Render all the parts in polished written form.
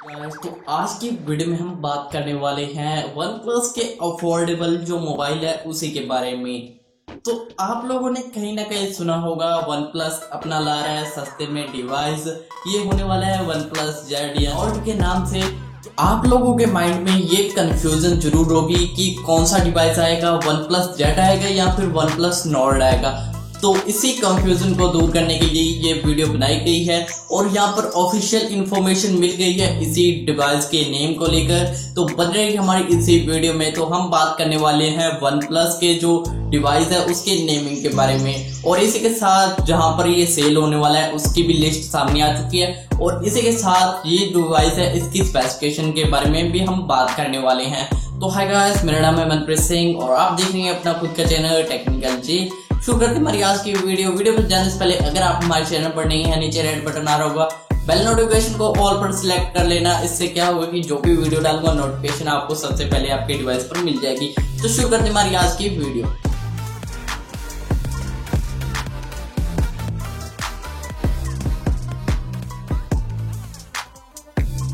तो आज की वीडियो में हम बात करने वाले हैं वन प्लस के अफोर्डेबल जो मोबाइल है उसी के बारे में। तो आप लोगों ने कहीं ना कहीं सुना होगा वन प्लस अपना ला रहा है सस्ते में डिवाइस, ये होने वाला है वन प्लस जेड या नॉर्ड के नाम से। तो आप लोगों के माइंड में ये कंफ्यूजन जरूर होगी कि कौन सा डिवाइस आएगा, वन प्लस जेड आएगा या फिर वन प्लस नॉर्ड आएगा। तो इसी कंफ्यूजन को दूर करने के लिए ये वीडियो बनाई गई है और यहाँ पर ऑफिशियल इंफॉर्मेशन मिल गई है इसी डिवाइस के नेम को लेकर। तो बन रही हमारी इसी वीडियो में तो हम बात करने वाले हैं वन प्लस के जो डिवाइस है उसके नेमिंग के बारे में, और इसी के साथ जहाँ पर ये सेल होने वाला है उसकी भी लिस्ट सामने आ चुकी है, और इसी के साथ ये डिवाइस है इसकी स्पेसिफिकेशन के बारे में भी हम बात करने वाले हैं। तो हाय गाइस, मेरा नाम है मनप्रीत सिंह और आप देख रहे हैं अपना खुद का चैनल टेक्निकल जी। शुरू करते हमारी आज की वीडियो पर जाने से पहले अगर आप हमारे चैनल पर नहीं है, नीचे रेड बटन आ रहा होगा, बेल नोटिफिकेशन को ऑल पर सिलेक्ट कर लेना। इससे क्या होगा कि जो भी वीडियो डालूंगा नोटिफिकेशन आपको सबसे पहले आपके डिवाइस पर मिल जाएगी। तो शुरू करते हमारी आज की वीडियो।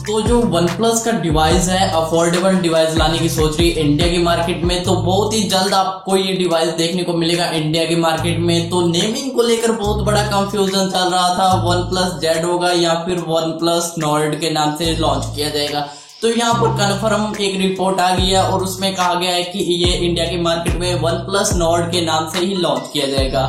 तो जो वन प्लस का डिवाइस है अफोर्डेबल डिवाइस लाने की सोच रही है इंडिया की मार्केट में, तो बहुत ही जल्द आपको ये डिवाइस देखने को मिलेगा इंडिया की मार्केट में। तो नेमिंग को लेकर बहुत बड़ा कंफ्यूजन चल रहा था, वन प्लस जेड होगा या फिर वन प्लस नॉर्ड के नाम से लॉन्च किया जाएगा। तो यहाँ पर कन्फर्म एक रिपोर्ट आ गई है और उसमें कहा गया है कि ये इंडिया की मार्केट में वन प्लस नॉर्ड के नाम से ही लॉन्च किया जाएगा।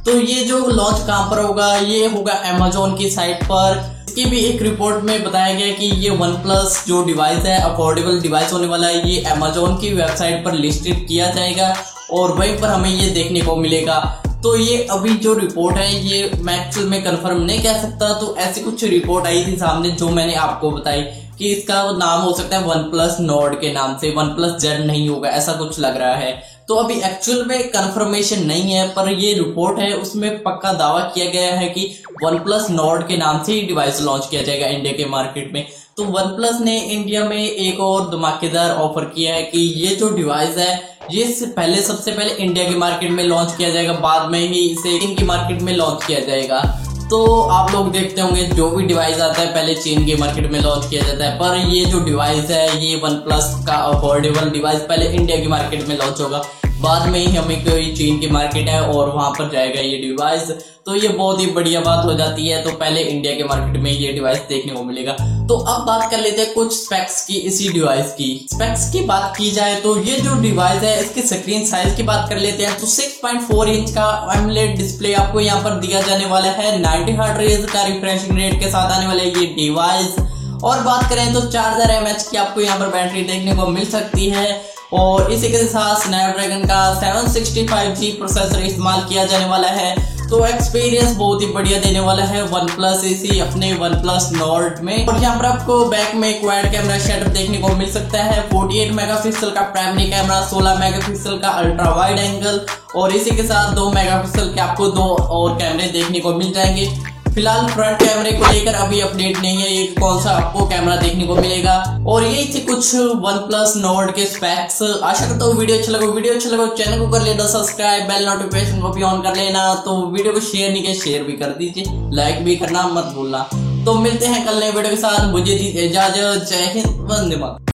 तो ये जो लॉन्च कहाँ पर होगा, ये होगा अमेजोन की साइट पर। इसकी भी एक रिपोर्ट में बताया गया कि ये वन प्लस जो डिवाइस है अफोर्डेबल डिवाइस होने वाला है, ये अमेजोन की वेबसाइट पर लिस्टेड किया जाएगा और वहीं पर हमें ये देखने को मिलेगा। तो ये अभी जो रिपोर्ट है ये मैं एक्चुअल में कंफर्म नहीं कह सकता। तो ऐसी कुछ रिपोर्ट आई थी सामने जो मैंने आपको बताई कि इसका नाम हो सकता है वन प्लस नॉर्ड के नाम से, वन प्लस जेड नहीं होगा, ऐसा कुछ लग रहा है। तो अभी एक्चुअल में कंफर्मेशन नहीं है, पर ये रिपोर्ट है उसमें पक्का दावा किया गया है कि वन प्लस नॉर्ड के नाम से ही डिवाइस लॉन्च किया जाएगा इंडिया के मार्केट में। तो वन प्लस ने इंडिया में एक और धमाकेदार ऑफर किया है कि ये जो डिवाइस है ये सबसे पहले इंडिया की मार्केट में लॉन्च किया जाएगा, बाद में ही इसे चीन की मार्केट में लॉन्च किया जाएगा। तो आप लोग देखते होंगे जो भी डिवाइस आता है पहले चीन की मार्केट में लॉन्च किया जाता है, पर ये जो डिवाइस है ये वन प्लस का अफोर्डेबल डिवाइस पहले इंडिया की मार्केट में लॉन्च होगा, बाद में ही हमें कोई चीन की मार्केट है और वहां पर जाएगा ये डिवाइस। तो ये बहुत ही बढ़िया बात हो जाती है। तो पहले इंडिया के मार्केट में ये डिवाइस देखने को मिलेगा। तो अब बात कर लेते हैं कुछ स्पेक्स की इसी डिवाइस की। स्पेक्स की बात की जाए तो ये जो डिवाइस है इसकी स्क्रीन साइज की बात कर लेते हैं। तो 6.4 इंच का एमोलेड डिस्प्ले आपको यहाँ पर दिया जाने वाला है, 90 हर्ट्ज का रिफ्रेशिंग रेट के साथ आने वाला है ये डिवाइस। और बात करें तो 4000 mAh की आपको यहाँ पर बैटरी देखने को मिल सकती है, और इसी के साथ स्नैपड्रैगन का 765G प्रोसेसर इस्तेमाल किया जाने वाला है। तो एक्सपीरियंस बहुत ही बढ़िया देने वाला है वन प्लस इसी अपने वन प्लस नॉर्ड में। और यहाँ पर आपको बैक में क्वाड कैमरा सेटअप देखने को मिल सकता है, 48 मेगापिक्सल का प्राइमरी कैमरा, 16 मेगापिक्सल का अल्ट्रा वाइड एंगल, और इसी के साथ 2 मेगापिक्सल के आपको 2 और कैमरे देखने को मिल जाएंगे। फिलहाल फ्रंट कैमरे को लेकर अभी अपडेट नहीं है ये कौन सा आपको कैमरा देखने को मिलेगा। और यही थी कुछ वन प्लस नॉर्ड के स्पेक्स। आशा करता हूँ वीडियो अच्छा लगा चैनल को कर लेना सब्सक्राइब, बेल नोटिफिकेशन को भी ऑन कर लेना। तो वीडियो को शेयर नहीं किया शेयर भी कर दीजिए, लाइक भी करना मत भूलना। तो मिलते हैं कल नए वीडियो के साथ, मुझे दीजिए इजाजत। जय हिंद, वंदे मातरम।